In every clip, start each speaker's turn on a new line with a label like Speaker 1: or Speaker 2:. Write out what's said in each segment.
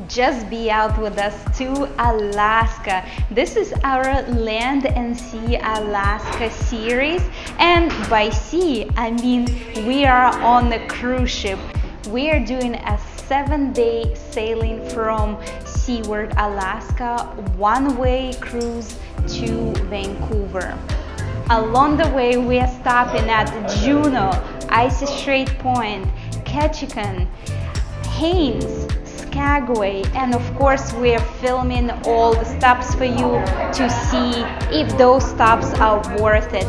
Speaker 1: Just be out with us to Alaska. This is our Land and Sea Alaska series, and by sea I mean we are on a cruise ship. We are doing a 7-day sailing from Seward, Alaska, one-way cruise to Vancouver. Along the way we are stopping at Juneau, Icy Strait Point, Ketchikan, Haines, Skagway, and of course we're filming all the stops for you to see if those stops are worth it.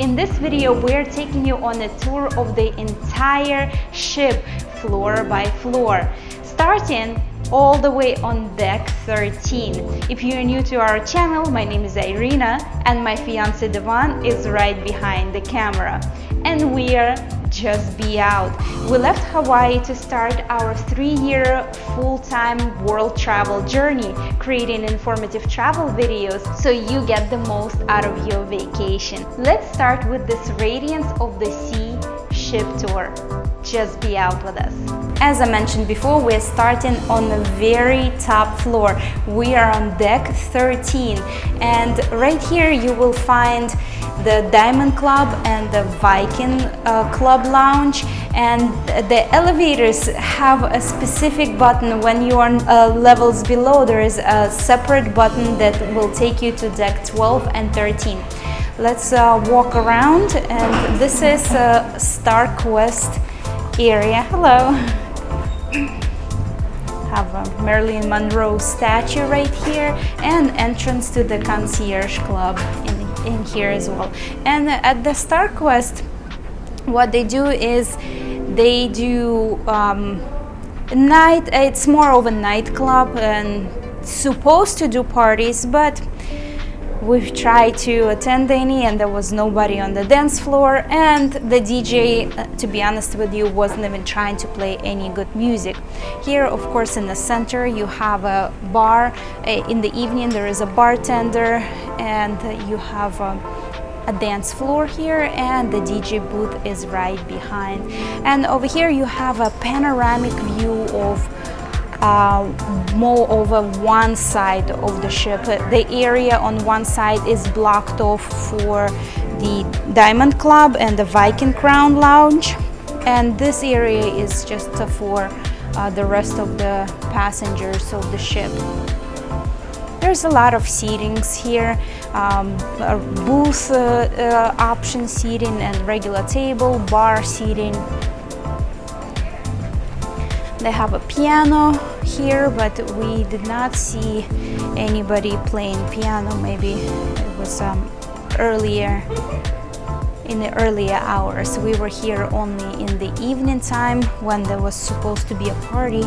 Speaker 1: In this video we're taking you on a tour of the entire ship, floor by floor, starting all the way on deck 13. If you're new to our channel, my name is Irina and my fiance Devon is right behind the camera, and we are Just Be Out. We left Hawaii to start our 3-year full-time world travel journey, creating informative travel videos so you get the most out of your vacation. Let's start with this Radiance of the Sea ship tour. Just be out with us. As I mentioned before, we're starting on the very top floor. We are on deck 13, and right here you will find the Diamond Club and the Viking Club Lounge, and the elevators have a specific button. When you are levels below, there is a separate button that will take you to deck 12 and 13. Let's walk around, and this is StarQuest area. Hello. Have a Marilyn Monroe statue right here, and entrance to the concierge club in here as well. And at the StarQuest, what they do is they do night. It's more of a nightclub and supposed to do parties, but we've tried to attend any and there was nobody on the dance floor, and the DJ, to be honest with you, wasn't even trying to play any good music. Here, of course, in the center you have a bar. In the evening there is a bartender, and you have a dance floor here, and the DJ booth is right behind. And over here you have a panoramic view of more over one side of the ship. The area on one side is blocked off for the Diamond Club and the Viking Crown Lounge, and this area is just for the rest of the passengers of the ship. There's a lot of seatings here, booth option seating and regular table, bar seating. They have a piano here, but we did not see anybody playing piano. Maybe it was earlier, in the earlier hours. We were here only in the evening time when there was supposed to be a party.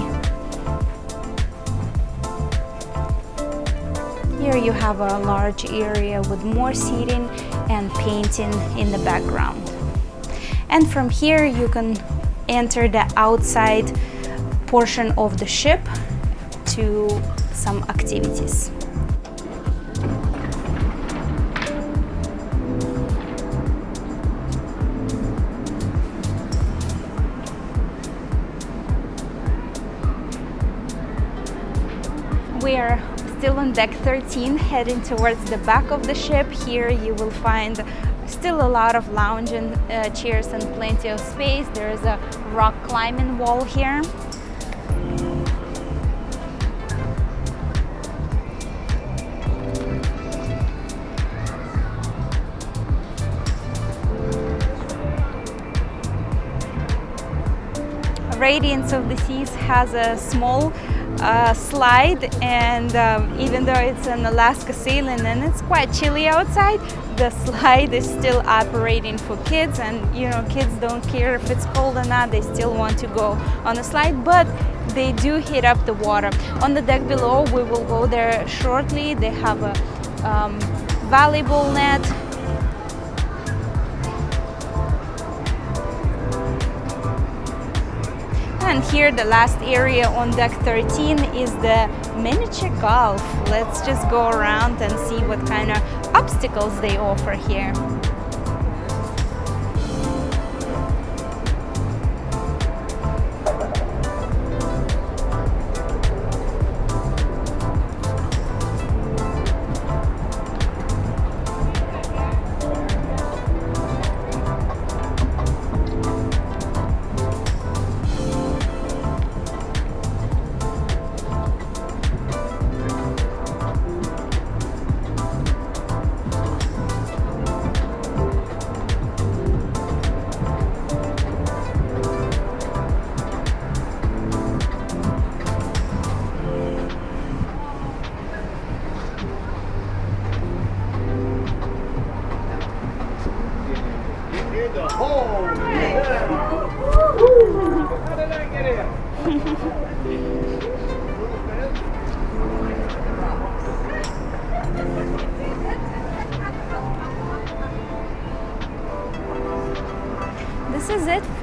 Speaker 1: Here you have a large area with more seating and painting in the background. And from here you can enter the outside portion of the ship to some activities. We are still on deck 13, heading towards the back of the ship. Here you will find still a lot of lounging chairs and plenty of space. There is a rock climbing wall here. Radiance of the Seas has a small slide, and even though it's an Alaska sailing and it's quite chilly outside, the slide is still operating for kids, and you know, kids don't care if it's cold or not, they still want to go on the slide, but they do heat up the water. On the deck below, we will go there shortly. They have a volleyball net. And here, the last area on deck 13 is the miniature golf. Let's just go around and see what kind of obstacles they offer here.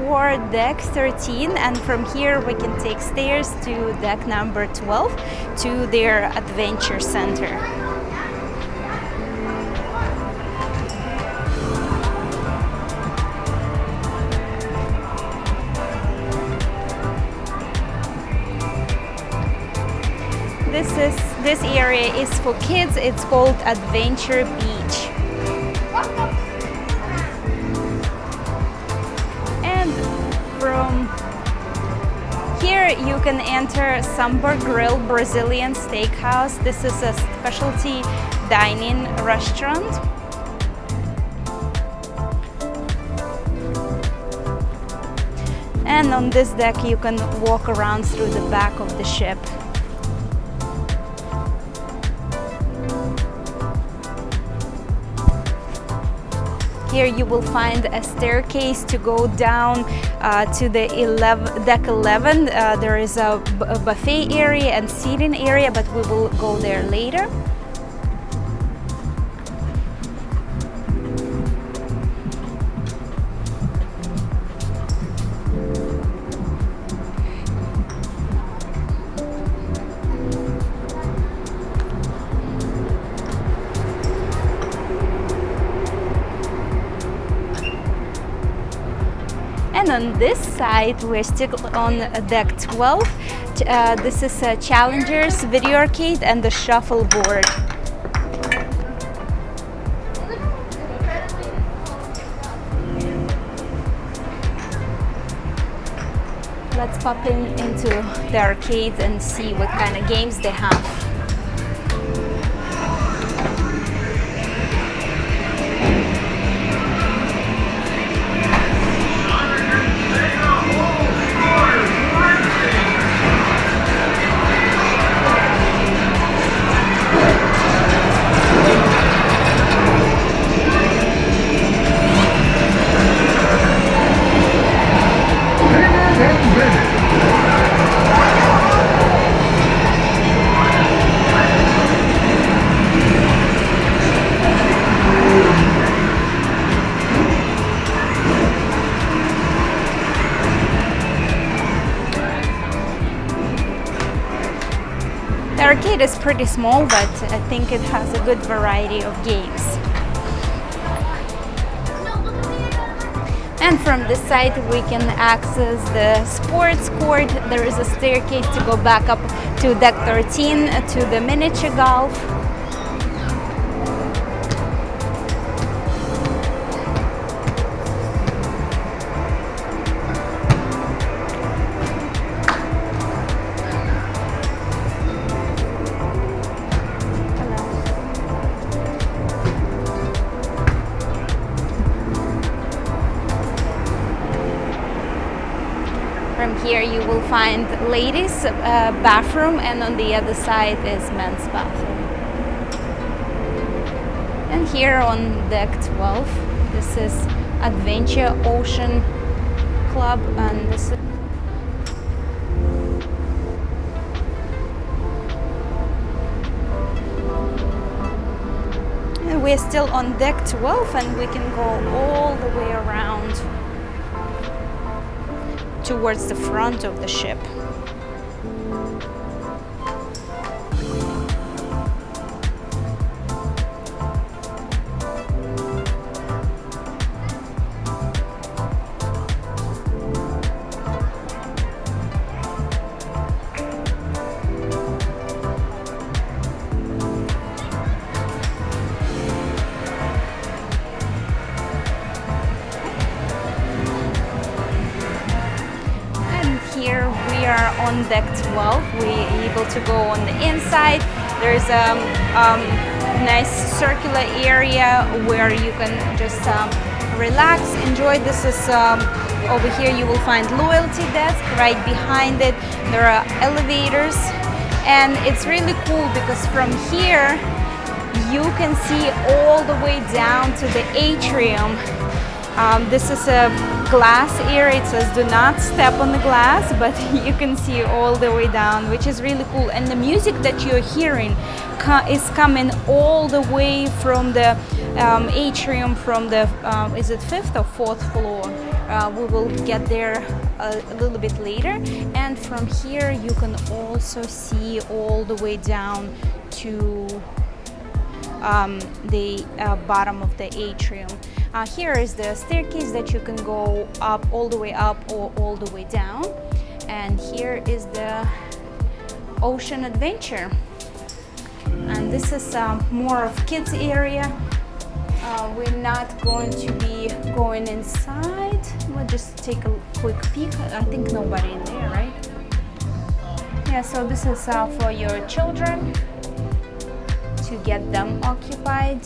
Speaker 1: for deck 13, and from here we can take stairs to deck number 12 to their adventure center. This area is for kids. It's called Adventure Beach. And from here you can enter Sambar Grill Brazilian Steakhouse. This is a specialty dining restaurant. And on this deck you can walk around through the back of the ship. Here you will find a staircase to go down to the deck 11. There is a buffet area and seating area, but we will go there later. And on this side, we're still on deck 12. This is a Challenger's video arcade and the shuffleboard. Let's pop into the arcade and see what kind of games they have. The arcade is pretty small, but I think it has a good variety of games. And from this side we can access the sports court. There is a staircase to go back up to deck 13 to the miniature golf. From here you will find ladies' bathroom, and on the other side is men's bathroom. And here on deck 12, this is Adventure Ocean Club, and this is and we're still on deck 12, and we can go all the way around towards the front of the ship. Here we are on deck 12. We're able to go on the inside. There's a nice circular area where you can just relax, enjoy. This is over here you will find loyalty desk. Right behind it there are elevators, and it's really cool because from here you can see all the way down to the atrium. This is a glass area. It says do not step on the glass, but you can see all the way down, which is really cool. And the music that you're hearing is coming all the way from the atrium, from the is it 5th or 4th floor? we will get there a little bit later. And from here you can also see all the way down to the bottom of the atrium. Here is the staircase that you can go up, all the way up or all the way down. And here is the ocean adventure. And this is more of kids area. We're not going to be going inside. We'll just take a quick peek. I think nobody in there, right? Yeah, so this is for your children to get them occupied.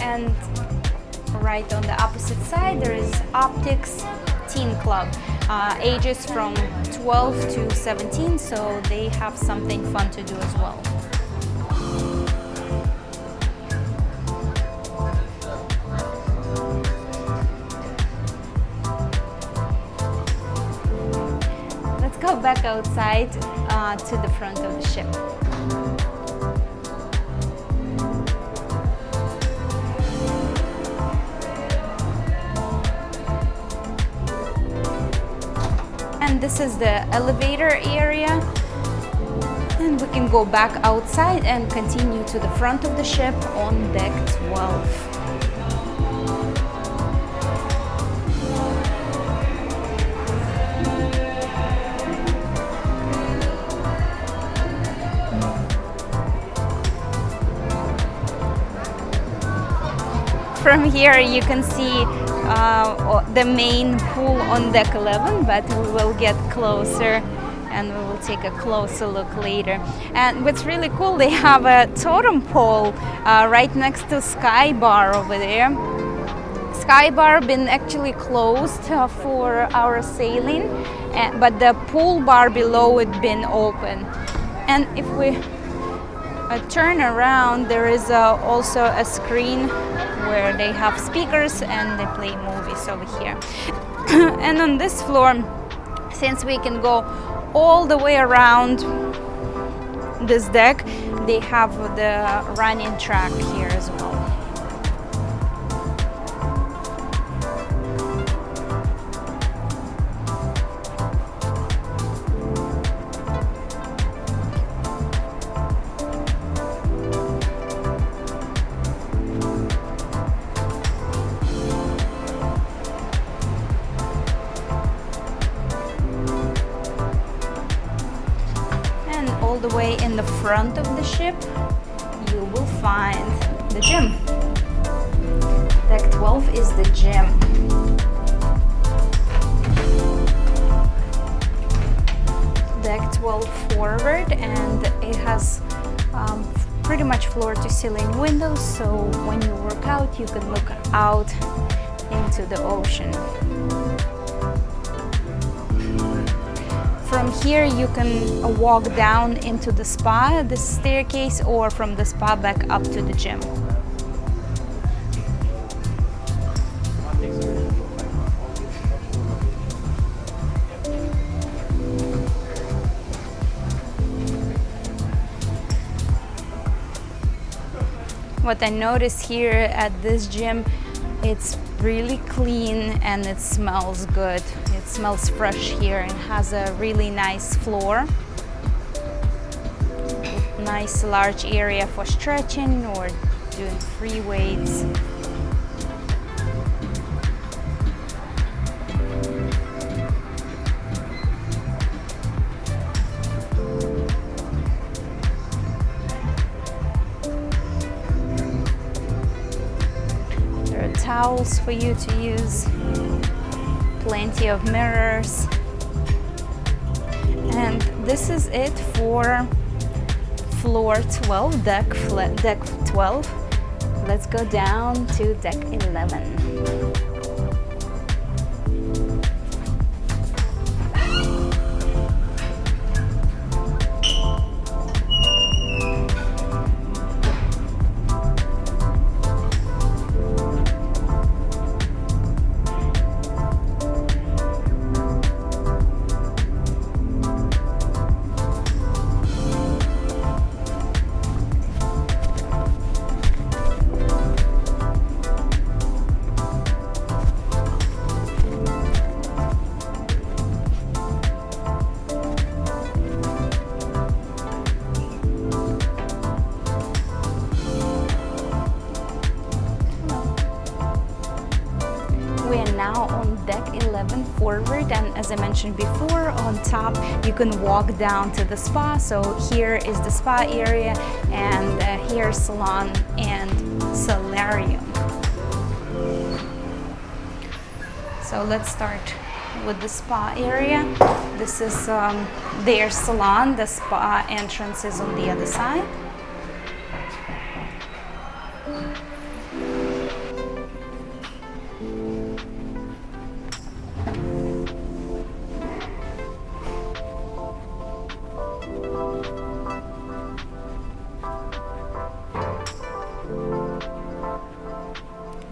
Speaker 1: And right on the opposite side there is Optics Teen Club, ages from 12 to 17, so they have something fun to do as well. Let's go back outside to the front of the ship. And this is the elevator area, and we can go back outside and continue to the front of the ship on deck 12. From here you can see the main pool on deck 11, but we will get closer and we will take a closer look later. And what's really cool, they have a totem pole right next to Sky Bar over there. Sky Bar been actually closed for our sailing, but the pool bar below it been open. And if we turn around, there is also a screen where they have speakers and they play movies over here. And on this floor, since we can go all the way around this deck, they have the running track here as well. All the way in the front of the ship, you will find the gym. Deck 12 is the gym. Deck 12 forward, and it has pretty much floor to ceiling windows, so when you work out you can look out into the ocean. From here you can walk down into the spa, the staircase, or from the spa back up to the gym. What I noticed here at this gym, it's really clean and it smells good. It smells fresh here and has a really nice floor. Nice large area for stretching or doing free weights. Towels for you to use, plenty of mirrors, and this is it for floor 12, deck 12. Let's go down to deck 11. now on deck 11 forward, and as I mentioned before, on top you can walk down to the spa. So here is the spa area, and hair salon and solarium. So let's start with the spa area. This is their salon. The spa entrance is on the other side.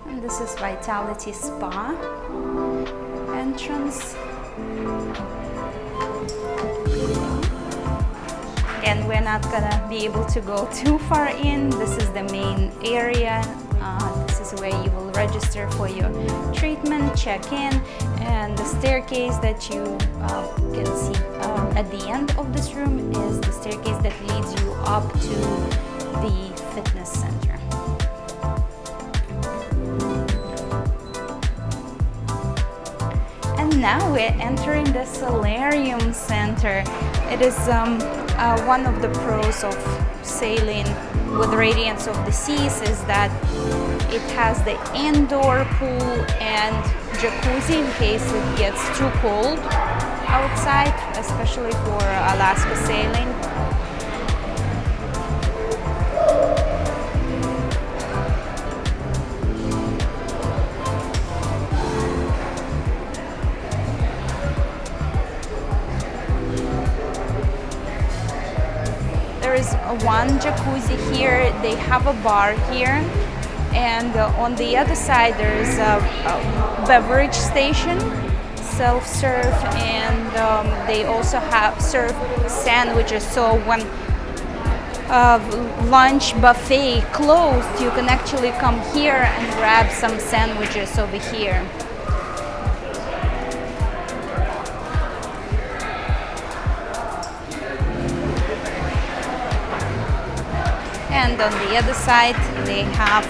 Speaker 1: And this is Vitality Spa entrance. Again, we're not gonna be able to go too far in. This is the main area. This is where you will register for your treatment, check in, and the staircase that you can see at the end of this room is the staircase that leads you up to the fitness center. And now we're entering the solarium center. It is one of the pros of sailing with Radiance of the Seas is that it has the indoor pool and jacuzzi in case it gets too cold outside, especially for Alaska sailing. There is one jacuzzi here. They have a bar here, and on the other side there is a beverage station, self-serve, and they also have serve sandwiches. So when lunch buffet closed, you can actually come here and grab some sandwiches over here. And on the other side, they have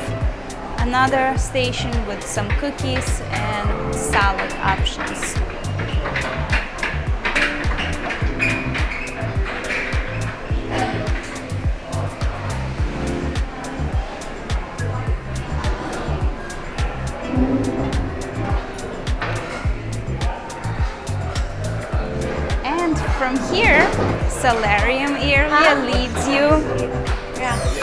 Speaker 1: another station with some cookies and salad options. And from here, solarium area leads you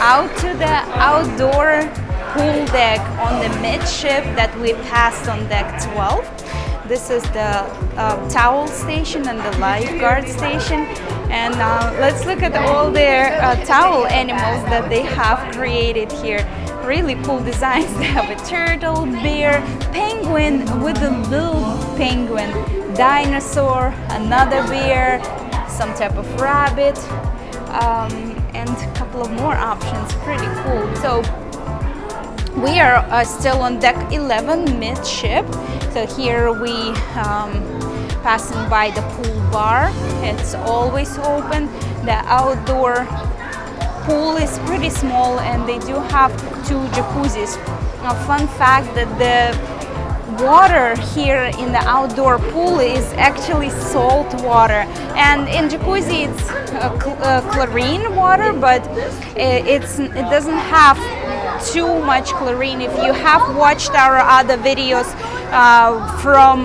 Speaker 1: out to the outdoor pool deck on the midship that we passed on deck 12. This is the towel station and the lifeguard station. And let's look at all their towel animals that they have created here. Really cool designs. They have a turtle, bear, penguin with a little penguin, dinosaur, another bear, some type of rabbit, and a couple of more options. Pretty cool. So we are still on deck 11 midship. So here we passing by the pool bar. It's always open. The outdoor pool is pretty small, and they do have 2 jacuzzis. A fun fact that the water here in the outdoor pool is actually salt water, and in jacuzzi it's chlorine water, but it doesn't have too much chlorine. If you have watched our other videos from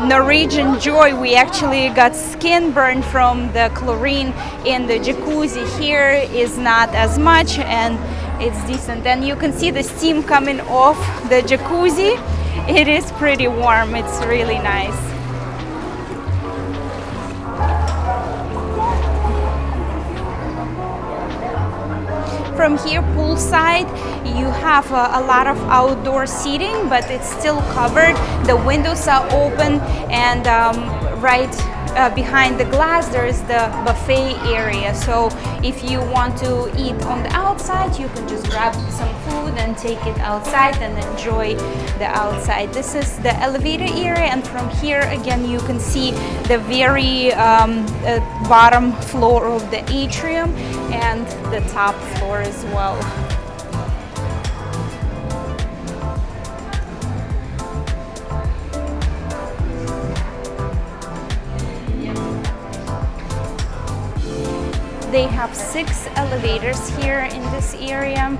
Speaker 1: Norwegian Joy, we actually got skin burn from the chlorine in the jacuzzi. Here is not as much, and it's decent, and you can see the steam coming off the jacuzzi. It is pretty warm. It's really nice. From here, poolside, you have a lot of outdoor seating, but it's still covered. The windows are open, and right behind the glass there is the buffet area. So if you want to eat on the outside, you can just grab some food and take it outside and enjoy the outside. This is the elevator area, and from here again you can see the very bottom floor of the atrium and the top floor as well. They have 6 elevators here in this area.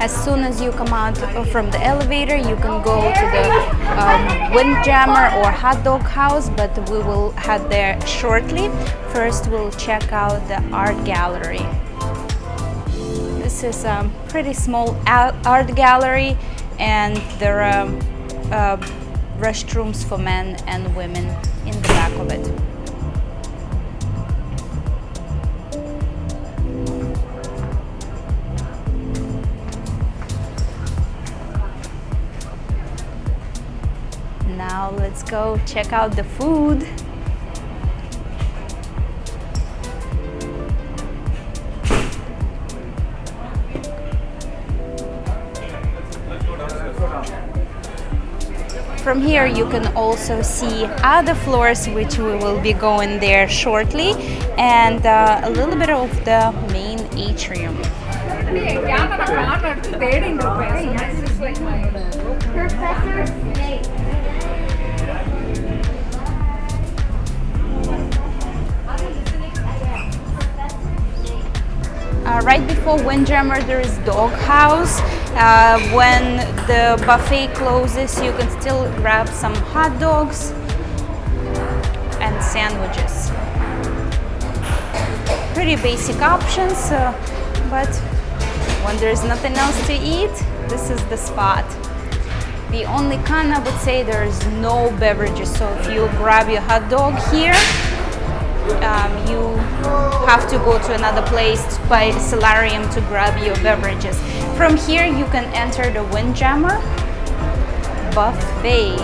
Speaker 1: As soon as you come out from the elevator, you can go to the Windjammer or Hot Dog House, but we will head there shortly. First, we'll check out the art gallery. This is a pretty small art gallery, and there are restrooms for men and women in the back of it. Now let's go check out the food. From here you can also see other floors, which we will be going there shortly, and a little bit of the main atrium. Right before Windjammer there is Dog House. When the buffet closes, you can still grab some hot dogs and sandwiches. Pretty basic options, but when there's nothing else to eat, this is the spot. The only con, I would say, there's no beverages, so if you grab your hot dog here, you have to go to another place by the solarium to grab your beverages. From here you can enter the Windjammer buffet.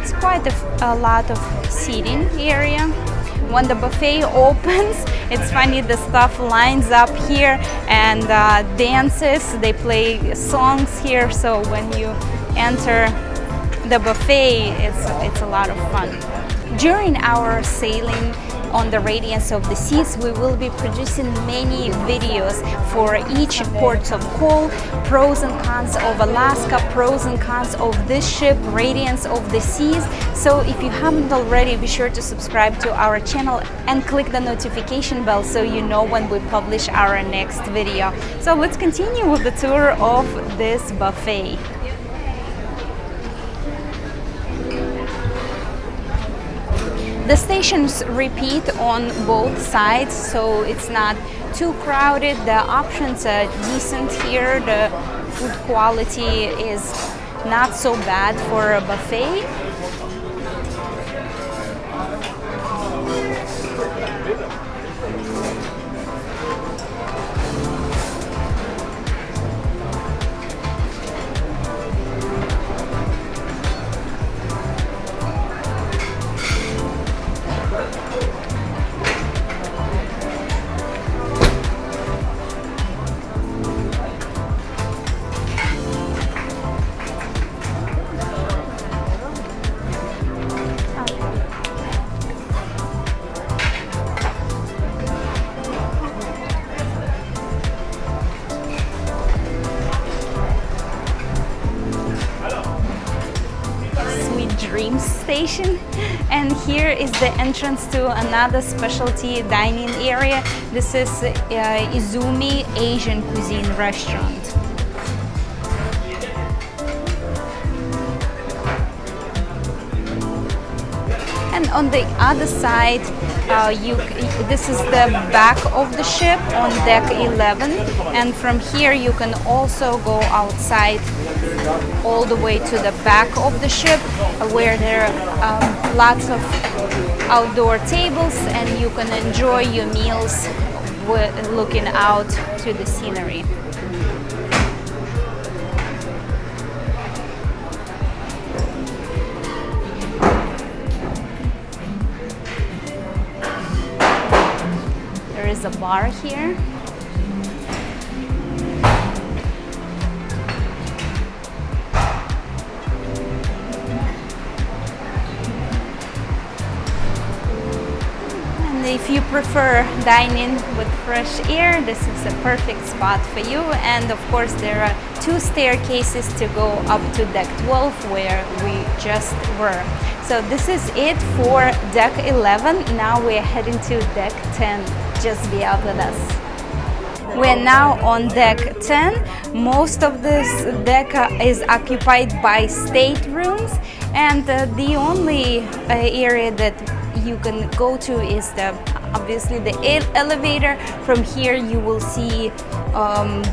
Speaker 1: It's quite a lot of seating area. When the buffet opens, it's funny, the staff lines up here and dances. They play songs here, so when you enter the buffet, it's a lot of fun. During our sailing on the Radiance of the Seas, we will be producing many videos for each port of call, pros and cons of Alaska, pros and cons of this ship, Radiance of the Seas. So if you haven't already, be sure to subscribe to our channel and click the notification bell so you know when we publish our next video. So let's continue with the tour of this buffet. The stations repeat on both sides, so it's not too crowded. The options are decent here. The food quality is not so bad for a buffet. Dream Station, and here is the entrance to another specialty dining area. This is Izumi Asian Cuisine Restaurant. And on the other side, this is the back of the ship on deck 11, and from here you can also go outside all the way to the back of the ship, where there are lots of outdoor tables and you can enjoy your meals looking out to the scenery. There is a bar here. And if you prefer dining with fresh air, this is a perfect spot for you. And of course, there are 2 staircases to go up to deck 12, where we just were. So this is it for deck 11. Now we're heading to deck 10. just be out with us. We're now on deck 10. Most of this deck is occupied by staterooms, and the only area that you can go to is obviously the elevator. From here you will see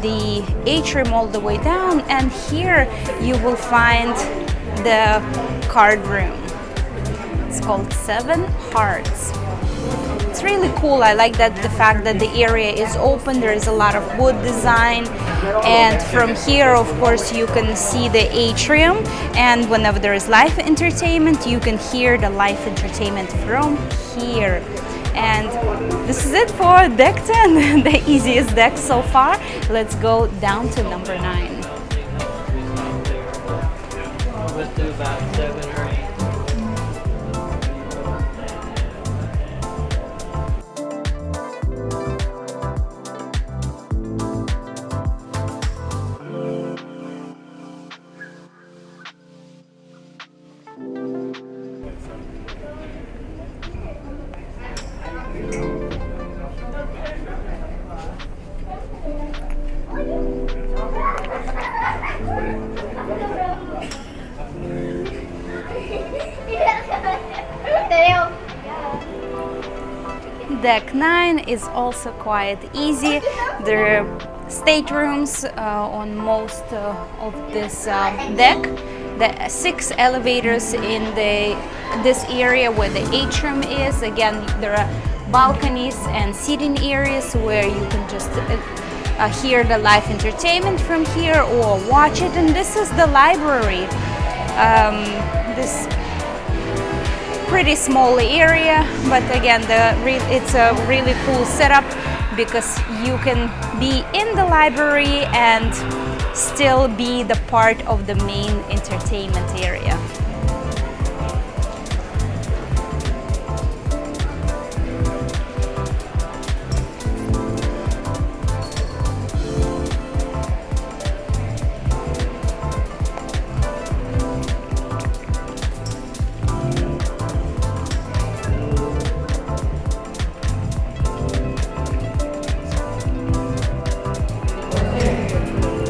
Speaker 1: the atrium all the way down, and here you will find the card room. It's called Seven Hearts. It's really cool. I like the fact that the area is open. There is a lot of wood design, and from here of course you can see the atrium, and whenever there is live entertainment you can hear the live entertainment from here. And this is it for deck 10, the easiest deck so far. Let's go down to number 9.
Speaker 2: Let's do about 7 or 8.
Speaker 1: Deck 9 is also quite easy. There are staterooms on most of this deck. There are 6 elevators in this area where the atrium is. Again, there are balconies and seating areas where you can just hear the live entertainment from here or watch it. And this is the library. This pretty small area, but again it's a really cool setup because you can be in the library and still be the part of the main entertainment area.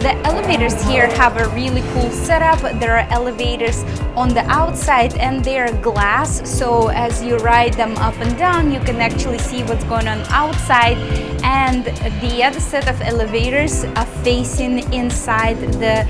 Speaker 1: The elevators here have a really cool setup. There are elevators on the outside and they're glass, so as you ride them up and down you can actually see what's going on outside, and the other set of elevators are facing inside the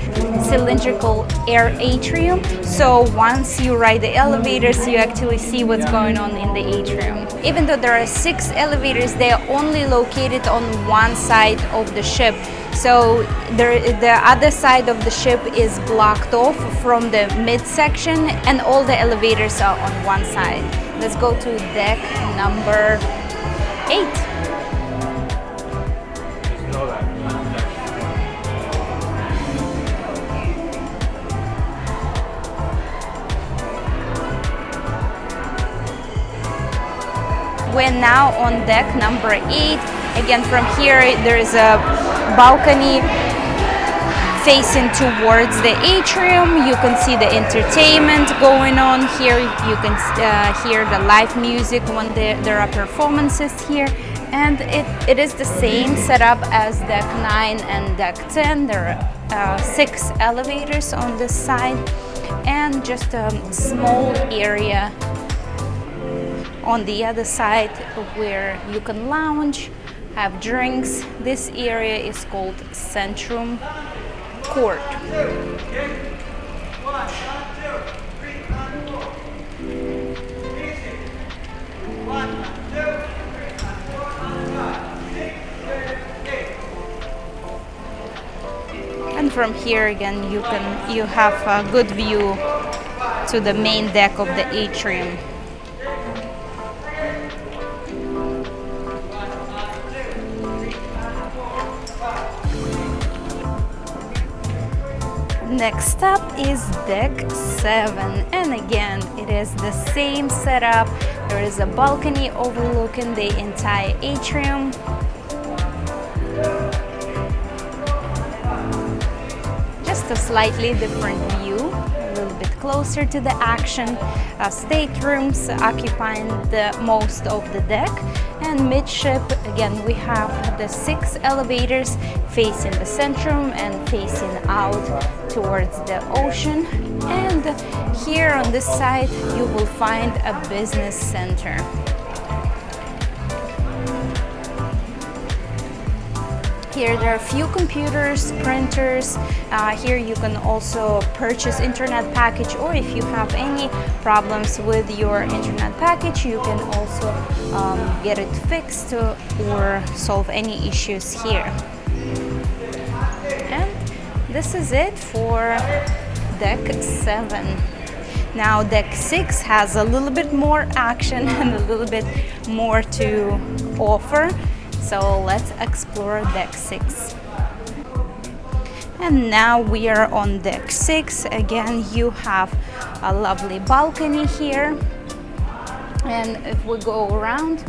Speaker 1: cylindrical air atrium, so once you ride the elevators you actually see what's going on in the atrium. Even though there are 6 elevators, they are only located on one side of the ship. So the other side of the ship is blocked off from the midsection, and all the elevators are on one side. Let's go to deck number 8. We're now on deck number 8. Again, from here there is a balcony facing towards the atrium. You can see the entertainment going on here. You can hear the live music when there are performances here. And it is the same setup as deck 9 and deck 10. There are 6 elevators on this side and just a small area on the other side where you can lounge, have drinks. This area is called Stateroom Court. And from here again you have a good view to the main deck of the atrium. Next up is deck 7, and again it is the same setup. There is a balcony overlooking the entire atrium. Just a slightly different view, a little bit closer to the action. Staterooms occupying the most of the deck. And midship, again, we have the 6 elevators facing the Stateroom and facing out towards the ocean. And here on this side, you will find a business center. Here there are a few computers, printers. Here you can also purchase internet package, or if you have any problems with your internet package, you can also get it fixed or solve any issues here. And this is it for deck 7. Now deck 6 has a little bit more action and a little bit more to offer. So let's explore deck 6. And now we are on deck 6. Again, you have a lovely balcony here. And if we go around,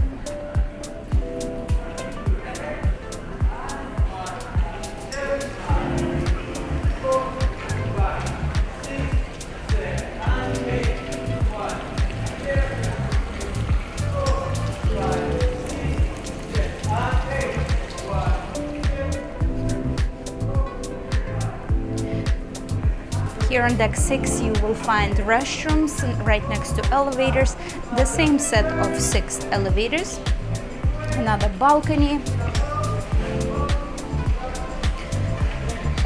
Speaker 1: here on deck 6 you will find restrooms right next to elevators, the same set of 6 elevators, another balcony,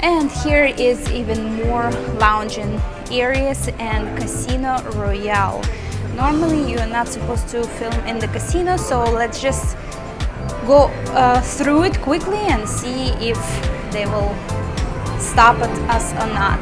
Speaker 1: and here is even more lounging areas and Casino Royale. Normally you are not supposed to film in the casino, so let's just go through it quickly and see if they will stop at us or not.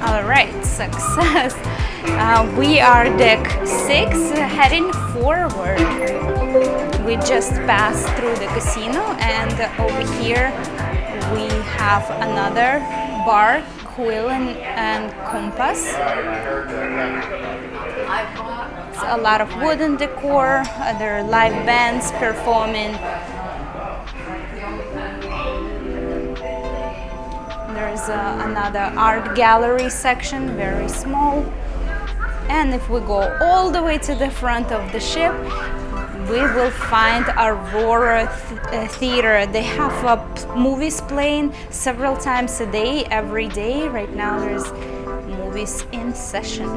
Speaker 1: Alright, success! We are deck 6 heading forward. We just passed through the casino, and over here we have another bar, Quill and Compass. It's a lot of wooden decor, there are live bands performing. There's another art gallery section, very small. And if we go all the way to the front of the ship, we will find Aurora Theater. They have movies playing several times a day, every day. Right now there's movies in session.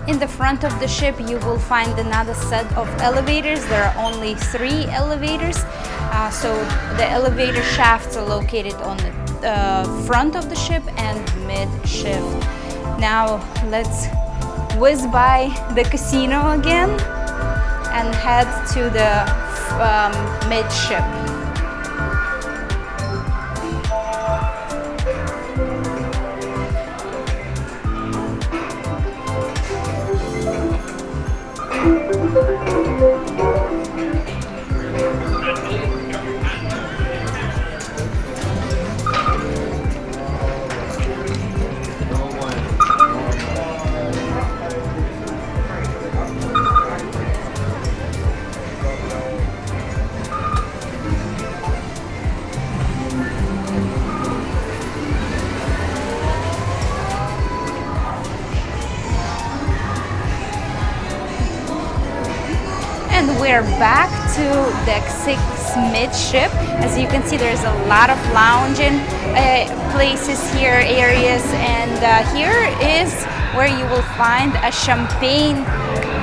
Speaker 1: In the front of the ship, you will find another set of elevators. There are only 3 elevators, so the elevator shafts are located on the front of the ship and mid-ship. Now let's whiz by the casino again and head to the mid-ship. we're back to deck 6 midship. As you can see, there's a lot of lounging places here, areas, and here is where you will find a champagne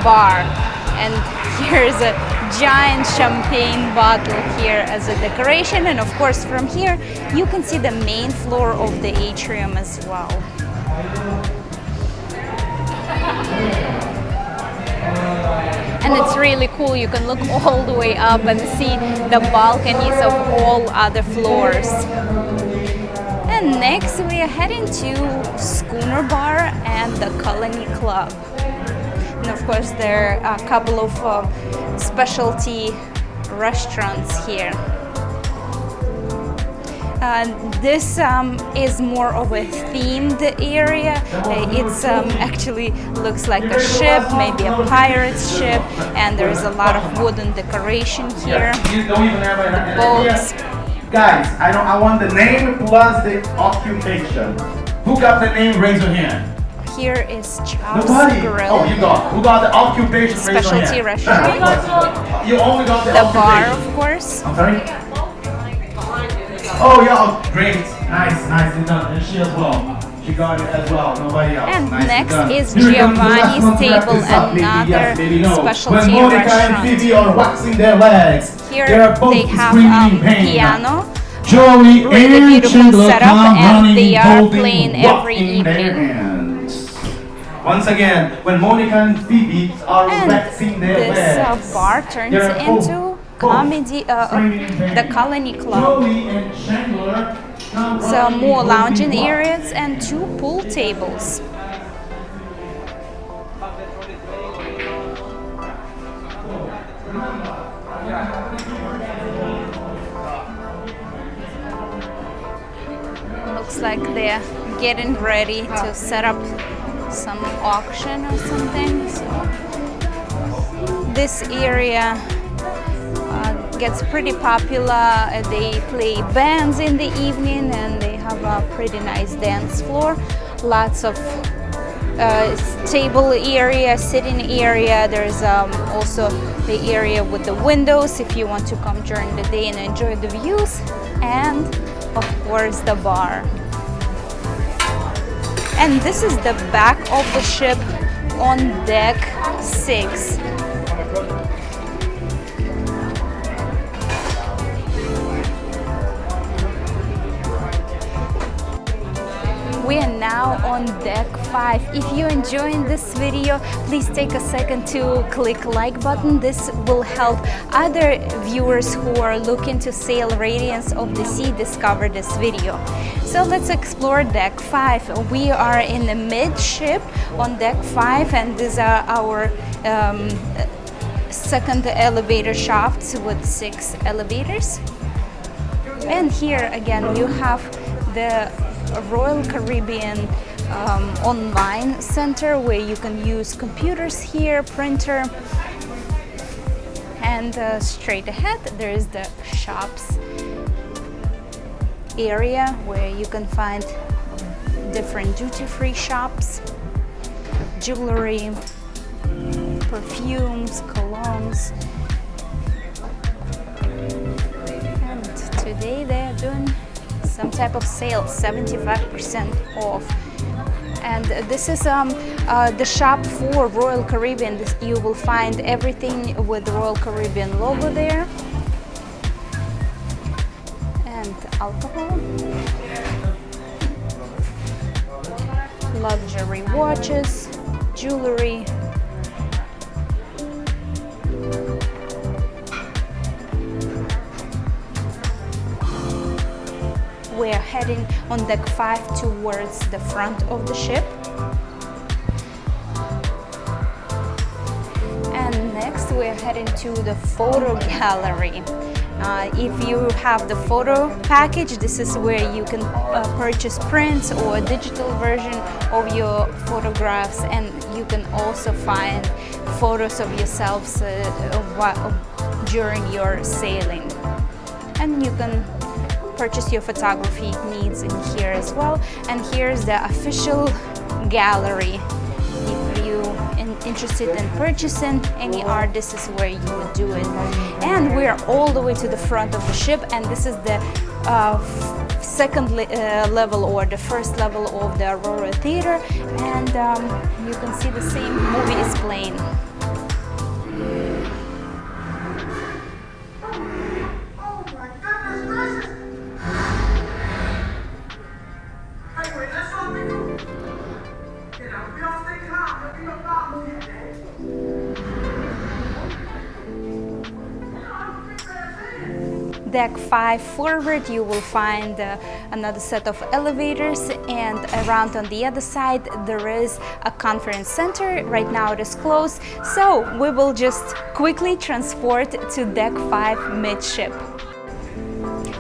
Speaker 1: bar. And here's a giant champagne bottle here as a decoration. And of course, from here, you can see the main floor of the atrium as well. And it's really cool. You can look all the way up and see the balconies of all other floors. And next we are heading to Schooner Bar and the Colony Club. And of course there are a couple of specialty restaurants here. This is more of a themed area. It's actually looks like a ship, maybe a pirate ship, and there's a lot of wooden decoration here. The boats.
Speaker 3: Guys, I want the name plus the occupation. Who got the name? Raise your hand.
Speaker 1: Here is Chop's
Speaker 3: Nobody.
Speaker 1: Grill.
Speaker 3: Oh, you got. Who got the occupation?
Speaker 1: Specialty
Speaker 3: Raise your hand.
Speaker 1: restaurant.
Speaker 3: You only got the
Speaker 1: The bar,
Speaker 3: occupation.
Speaker 1: of course.
Speaker 3: I'm sorry. Oh, yeah, great, nicely done. And she as well. She got it as well. Nobody else.
Speaker 1: And
Speaker 3: Nicely
Speaker 1: next
Speaker 3: done.
Speaker 1: is
Speaker 3: Here comes the last
Speaker 1: Giovanni's
Speaker 3: one to wrap
Speaker 1: Table,
Speaker 3: this up, maybe
Speaker 1: another
Speaker 3: yes, maybe no.
Speaker 1: specialty
Speaker 3: When Monica
Speaker 1: restaurant.
Speaker 3: and Phoebe are waxing their legs,
Speaker 1: Here
Speaker 3: they are both
Speaker 1: they have
Speaker 3: screaming in pain.
Speaker 1: piano,
Speaker 3: Joey
Speaker 1: really
Speaker 3: and
Speaker 1: beautiful
Speaker 3: Chandler
Speaker 1: setup,
Speaker 3: come
Speaker 1: and
Speaker 3: running,
Speaker 1: they are
Speaker 3: holding
Speaker 1: playing
Speaker 3: rock
Speaker 1: every
Speaker 3: in their
Speaker 1: evening.
Speaker 3: hands. Once again, when Monica and Phoebe are
Speaker 1: And
Speaker 3: waxing their
Speaker 1: this
Speaker 3: legs,
Speaker 1: bar turns
Speaker 3: they're both
Speaker 1: into comedy,
Speaker 3: screaming in pain.
Speaker 1: the Colony Club.
Speaker 3: Joey and Chandler come
Speaker 1: So
Speaker 3: running,
Speaker 1: more
Speaker 3: holding
Speaker 1: lounging
Speaker 3: rock.
Speaker 1: areas and 2 pool tables. Looks like they're getting ready to set up some auction or something. So this area gets pretty popular. They play bands in the evening and they have a pretty nice dance floor. Lots of table area, sitting area. There's also the area with the windows if you want to come during the day and enjoy the views. And of course the bar. And this is the back of the ship on deck 6. We are now on deck 5. If you're enjoying this video, please take a second to click like button. This will help other viewers who are looking to sail Radiance of the Sea discover this video. So let's explore deck 5. We are in the midship on deck 5, and these are our second elevator shafts with 6 elevators. And here again you have the Royal Caribbean online center where you can use computers here, printer, and straight ahead there is the shops area where you can find different duty-free shops, jewelry, perfumes, colognes. And today they are doing some type of sale, 75% off. And this is the shop for Royal Caribbean. You will find everything with the Royal Caribbean logo there. And alcohol. Luxury watches, jewelry. We're heading on deck 5 towards the front of the ship. And next we're heading to the photo gallery. If you have the photo package, this is where you can purchase prints or a digital version of your photographs, and you can also find photos of yourselves during your sailing. And you can purchase your photography needs in here as well. And here's the official gallery if you interested in purchasing any art, this is where you would do it. And we're all the way to the front of the ship, and this is the second level or the first level of the Aurora Theater, and you can see the same movie is playing. Deck 5 forward, you will find another set of elevators, and around on the other side there is a conference center. Right now it is closed, so we will just quickly transport to Deck 5 midship.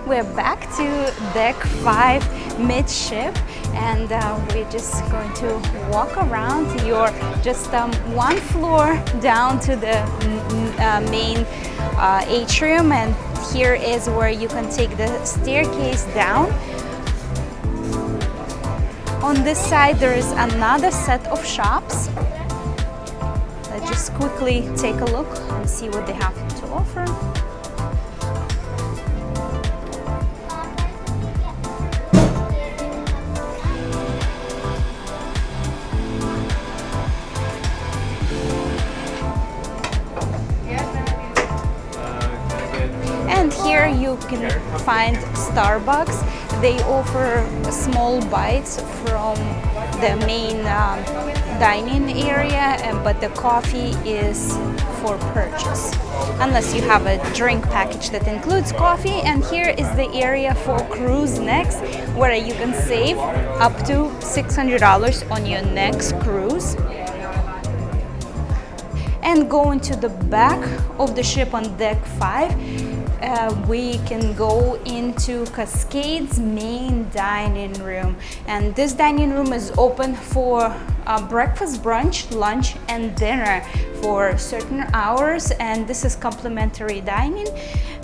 Speaker 1: We're back to Deck 5 midship, and we're just going to walk around. You're just one floor down to the main atrium, and here is where you can take the staircase down. On this side there is another set of shops. Let's just quickly take a look and see what they have to offer. And here you can find Starbucks. They offer small bites from the main dining area, but the coffee is for purchase, unless you have a drink package that includes coffee. And here is the area for cruise next, where you can save up to $600 on your next cruise. And going to the back of the ship on Deck 5, we can go into Cascade's main dining room, and this dining room is open for breakfast, brunch, lunch, and dinner for certain hours, and this is complimentary dining,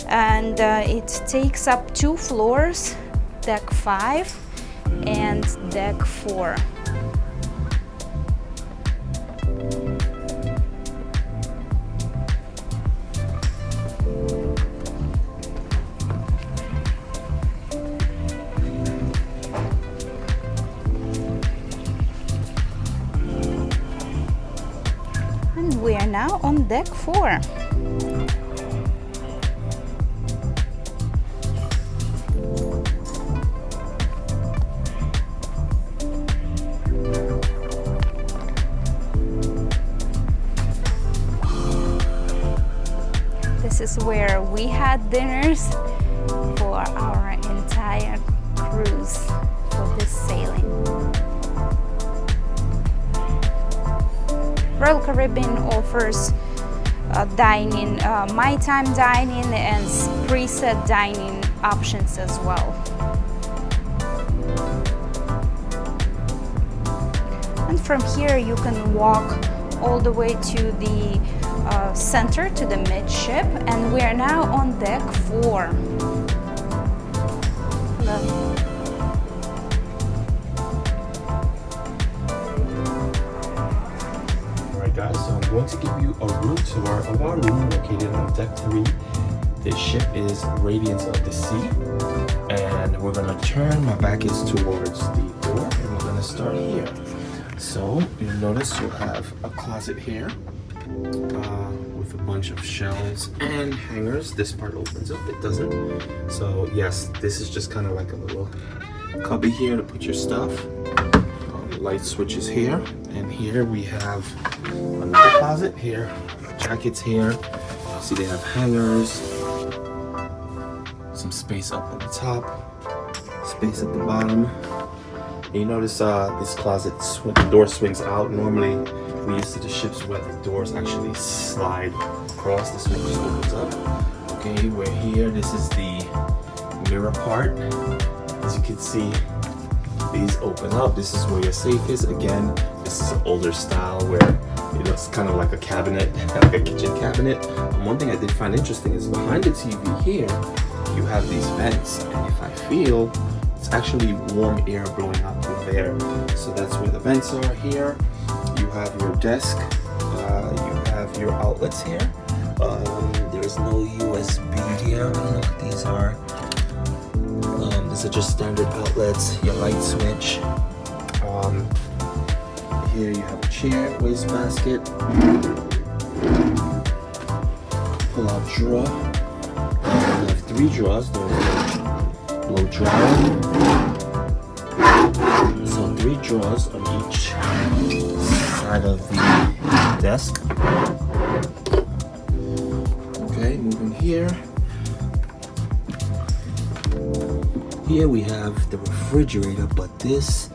Speaker 1: and it takes up 2 floors, Deck 5 and Deck 4. We are now on Deck 4. This is where we had dinners for our entire cruise for this sailing. Royal Caribbean offers dining, my time dining, and preset dining options as well. And from here you can walk all the way to the center, to the midship, and we are now on Deck 4.
Speaker 4: Guys, so I'm going to give you a room tour of our room located on Deck 3. This ship is Radiance of the Sea, and we're going to turn, my back is towards the door, and we're going to start here. So you'll notice you'll have a closet here with a bunch of shelves and hangers. This part opens up, it doesn't. So yes, this is just kind of like a little cubby here to put your stuff. Light switches here, and here we have another closet here, jackets here. See, they have hangers, some space up at the top, space at the bottom. And you notice this closet, the door swings out. Normally we used to the ships where the doors actually slide across. This one just opens up. Okay, we're here. This is the mirror part. As you can see, these open up. This is where your safe is. Again, this is an older style where it's kind of like a cabinet, like a kitchen cabinet. One thing I did find interesting is behind the TV here, you have these vents, and if I feel, it's actually warm air blowing out through there. So that's where the vents are here. You have your desk your outlets here. There is no USB here. I don't know what these are. These are just standard outlets. Your light switch. Here you have a chair, wastebasket, pull out drawer. You have 3 drawers. There's a blow dryer. So 3 drawers on each side of the desk. Okay, moving here. Here we have the refrigerator, but this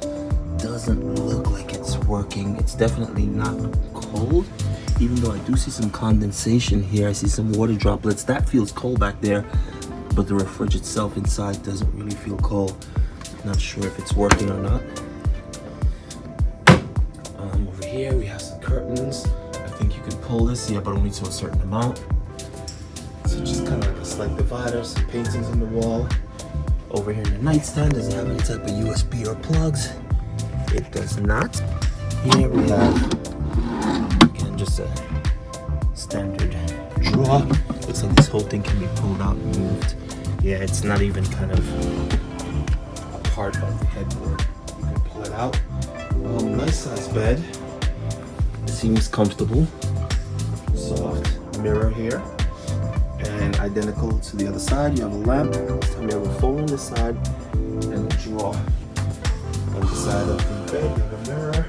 Speaker 4: doesn't look like it's working. It's definitely not cold, even though I do see some condensation here. I see some water droplets. That feels cold back there, but the fridge itself inside doesn't really feel cold. Not sure if it's working or not. Over here we have some curtains. I think you could pull this, yeah, but only to a certain amount. So just kind of like a slight divider, some paintings on the wall. Over here in the nightstand, does it have any type of USB or plugs? It does not. Here we have, again, just a standard drawer. Looks like this whole thing can be pulled out and moved. Yeah, it's not even kind of a part of the headboard. You can pull it out. Nice size bed. It seems comfortable. Soft mirror here. And identical to the other side, you have a lamp. This time you have a phone on this side and a drawer on the side of the bed. You have a mirror,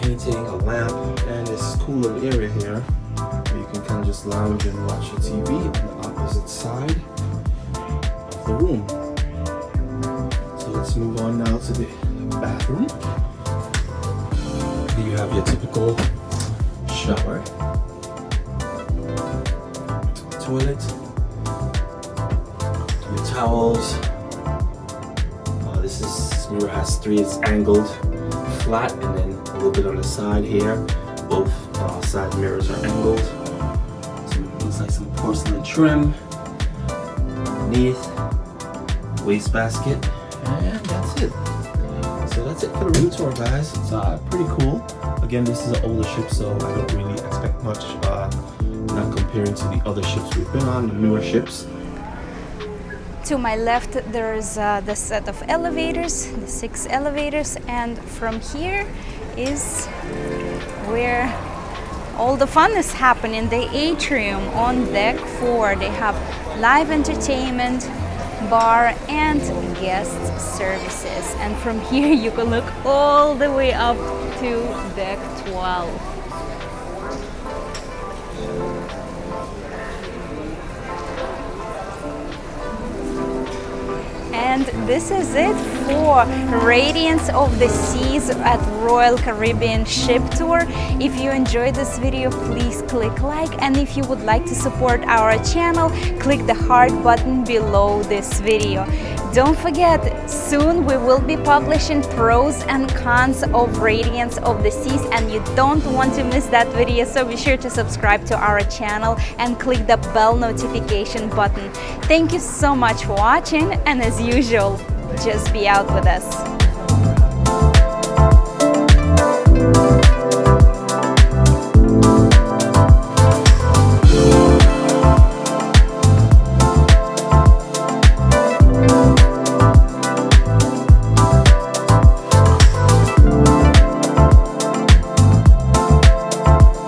Speaker 4: painting, a lamp, and this cool little area here where you can kind of just lounge and watch your TV on the opposite side of the room. So let's move on now to the bathroom. Here you have your typical shower, toilet, your towels. This mirror has 3, it's angled flat and then a little bit on the side here. Both side mirrors are angled. So it looks like some porcelain trim underneath, wastebasket, and that's it. So that's it for the room tour, guys. It's pretty cool. Again, this is an older ship, so I don't really expect much, not comparing to the other ships we've been on, the newer ships.
Speaker 1: To my left, there's the set of elevators, the 6 elevators, and from here is where all the fun is happening. The atrium on deck 4. They have live entertainment, bar, and guest services. And from here, you can look all the way up to deck 12. And this is it for Radiance of the Seas at Royal Caribbean Ship Tour. If you enjoyed this video, please click like, and if you would like to support our channel, click the heart button below this video. Don't forget, soon we will be publishing pros and cons of Radiance of the Seas, and you don't want to miss that video, so be sure to subscribe to our channel and click the bell notification button. Thank you so much for watching, and as usual, just be out with us.